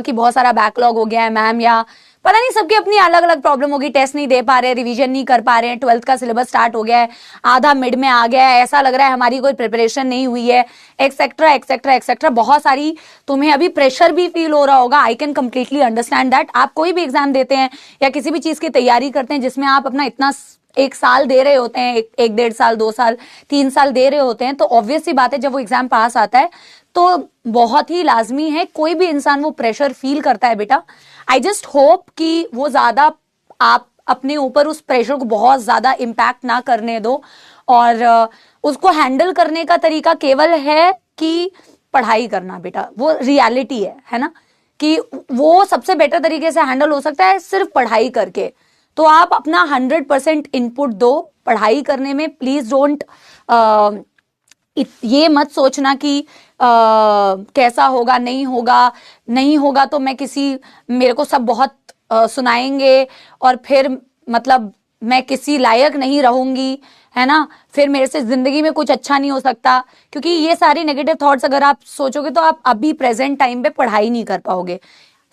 कि बहुत सारा बैकलॉग हो गया है मैम, या पता नहीं सबकी अपनी अलग अलग प्रॉब्लम होगी, टेस्ट नहीं दे पा रहे, रिवीजन नहीं कर पा रहे हैं, 12th का सिलेबस स्टार्ट हो गया है, आधा मिड में आ गया है, ऐसा लग रहा है हमारी कोई प्रिपरेशन नहीं हुई है, एक्सेट्रा एक्सेट्रा एक्सेट्रा, बहुत सारी तुम्हें अभी प्रेशर भी फील हो रहा होगा। I can completely understand that. आप कोई भी एग्जाम देते हैं या किसी भी चीज की तैयारी करते हैं जिसमें आप अपना इतना 1 साल दे रहे होते हैं, 1-1.5 साल, 2 साल, 3 साल दे रहे होते हैं, तो ऑब्वियस सी बात है जब वो एग्जाम पास आता है तो बहुत ही लाजमी है, कोई भी इंसान वो प्रेशर फील करता है बेटा। आई जस्ट होप कि वो ज्यादा आप अपने ऊपर उस प्रेशर को बहुत ज्यादा इम्पैक्ट ना करने दो, और उसको हैंडल करने का तरीका केवल है कि पढ़ाई करना बेटा, वो रियलिटी है ना, कि वो सबसे बेटर तरीके से हैंडल हो सकता है सिर्फ पढ़ाई करके। तो आप अपना 100% इनपुट दो पढ़ाई करने में। प्लीज डोंट ये मत सोचना कि कैसा होगा, नहीं होगा तो मैं मेरे को सब बहुत सुनाएंगे और फिर मतलब मैं किसी लायक नहीं रहूंगी, है ना, फिर मेरे से जिंदगी में कुछ अच्छा नहीं हो सकता। क्योंकि ये सारी नेगेटिव थॉट्स अगर आप सोचोगे तो आप अभी प्रेजेंट टाइम पे पढ़ाई नहीं कर पाओगे।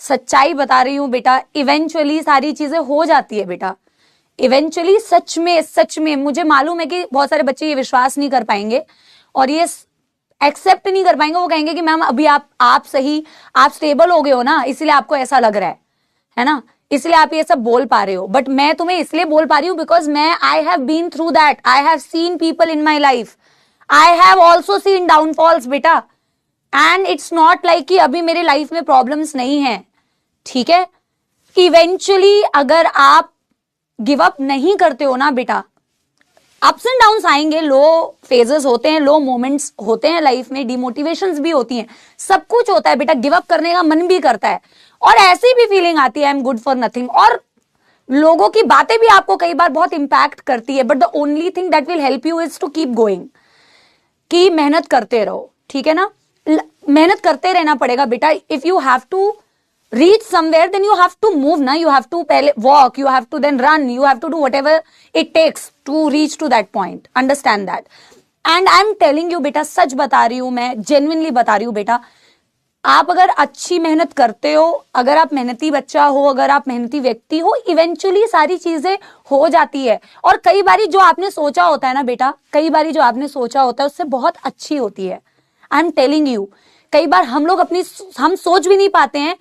सच्चाई बता रही हूँ बेटा, इवेंचुअली सारी चीजें हो जाती है बेटा, इवेंचुअली। सच में मुझे मालूम है कि बहुत सारे बच्चे ये विश्वास नहीं कर पाएंगे और ये एक्सेप्ट नहीं कर पाएंगे। वो कहेंगे कि मैम अभी आप सही, आप स्टेबल हो गए हो ना, इसलिए आपको ऐसा लग रहा है ना, इसलिए आप ये सब बोल पा रहे हो। बट मैं तुम्हें इसलिए बोल पा रही हूँ because I have been through that, I have seen people in my life, I have also seen downfalls बेटा, एंड इट्स नॉट लाइक कि अभी मेरे लाइफ में प्रॉब्लम्स नहीं है, ठीक है। इवेंचुअली अगर आप गिव अप नहीं करते हो ना बेटा, अप्स एंड डाउन्स आएंगे, लो फेजेस होते हैं, लो मोमेंट्स होते हैं लाइफ में, डिमोटिवेशंस भी होती हैं, सब कुछ होता है बेटा। गिव अप करने का मन भी करता है और ऐसी भी फीलिंग आती है I am good for nothing, और लोगों की बातें भी आपको कई बार बहुत इंपैक्ट करती है। But the only thing that will help you is to keep going, कि मेहनत करते रहो, ठीक है ना, मेहनत करते रहना पड़ेगा बेटा। If you have to reach somewhere then you have to move na, you have to pehle walk, you have to then run, you have to do whatever it takes to reach to that point, understand that. And I am telling you बेटा, सच बता रही हूं मैं, genuinely बता रही हूं बेटा, आप अगर अच्छी मेहनत करते हो, अगर आप मेहनती बच्चा हो, अगर आप मेहनती व्यक्ति हो, इवेंचुअली सारी चीजें हो जाती है। और कई बारी जो आपने सोचा होता है ना बेटा, कई बारी जो आपने सोचा होता है उससे बहुत अच्छी होती है। आई एम टेलिंग यू, कई बार हम लोग हम सोच भी नहीं पाते हैं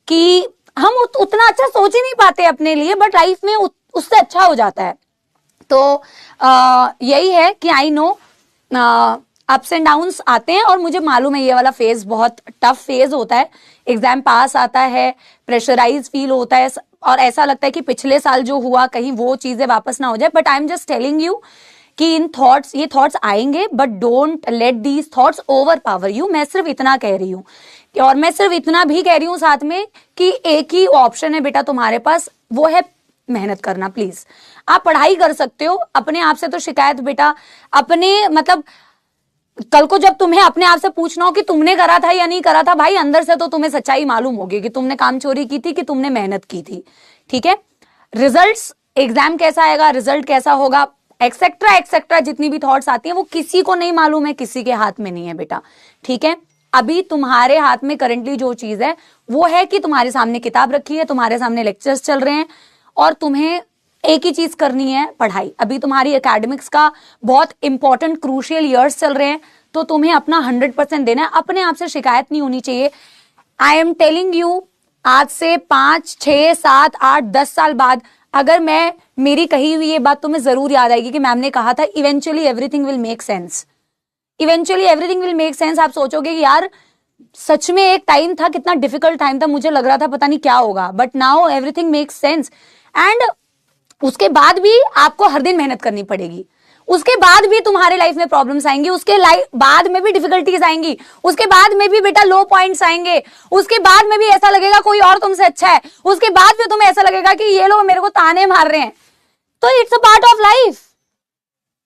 कि हम उतना अच्छा सोच ही नहीं पाते अपने लिए, बट लाइफ में उससे अच्छा हो जाता है। तो यही है कि I know ups and downs आते हैं, और मुझे मालूम है ये वाला फेज बहुत टफ फेज होता है। एग्जाम पास आता है, प्रेशराइज फील होता है, और ऐसा लगता है कि पिछले साल जो हुआ कहीं वो चीजें वापस ना हो जाए। But I am just telling you कि ये थॉट्स आएंगे, but don't let these thoughts over power you. मैं सिर्फ इतना कह रही हूँ, और मैं सिर्फ इतना भी कह रही हूँ साथ में कि एक ही ऑप्शन है बेटा तुम्हारे पास, वो है मेहनत करना। प्लीज, आप पढ़ाई कर सकते हो, अपने आप से तो शिकायत बेटा अपने, मतलब कल को जब तुम्हें अपने आप से पूछना हो कि तुमने करा था या नहीं करा था, भाई अंदर से तो तुम्हें सच्चाई मालूम होगी कि तुमने काम चोरी की थी कि तुमने मेहनत की थी, ठीक है। रिजल्ट्स, एग्जाम कैसा आएगा, रिजल्ट कैसा होगा, एक्सेट्रा एक्सेट्रा, जितनी भी थॉट्स आती हैं वो किसी को नहीं मालूम है, किसी के हाथ में नहीं है बेटा, ठीक है। अभी तुम्हारे हाथ में करंटली जो चीज है वो है कि तुम्हारे सामने किताब रखी है, तुम्हारे सामने लेक्चर्स चल रहे हैं, और तुम्हें एक ही चीज करनी है, पढ़ाई। अभी तुम्हारी एकेडमिक्स का बहुत इंपॉर्टेंट क्रूशियल ईयर्स चल रहे हैं, तो तुम्हें अपना 100% देना है, अपने आप से शिकायत नहीं होनी चाहिए। आई एम टेलिंग यू, आज से 5, 6, 7, 8, 10 साल बाद अगर मेरी कही हुई ये बात तुम्हें जरूर याद आएगी कि मैम ने कहा था eventually everything will make sense, eventually everything will make sense. आप सोचोगे कि यार सच में एक टाइम था, कितना डिफिकल्ट टाइम था, मुझे लग रहा था पता नहीं क्या होगा, but now everything makes sense. And उसके बाद भी आपको हर दिन मेहनत करनी पड़ेगी, उसके बाद भी तुम्हारे लाइफ में प्रॉब्लम्स आएंगी, उसके बाद में भी डिफिकल्टीज आएंगी, उसके बाद में भी बेटा लो पॉइंट्स आएंगे, उसके बाद में भी ऐसा लगेगा कोई और तुमसे अच्छा है, उसके बाद भी तुम्हें ऐसा लगेगा कि ये लोग मेरे को ताने मार रहे हैं। तो it's a part of life,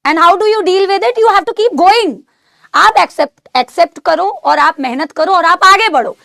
and how do you deal with it, you have to keep going. आप एक्सेप्ट करो और आप मेहनत करो और आप आगे बढ़ो।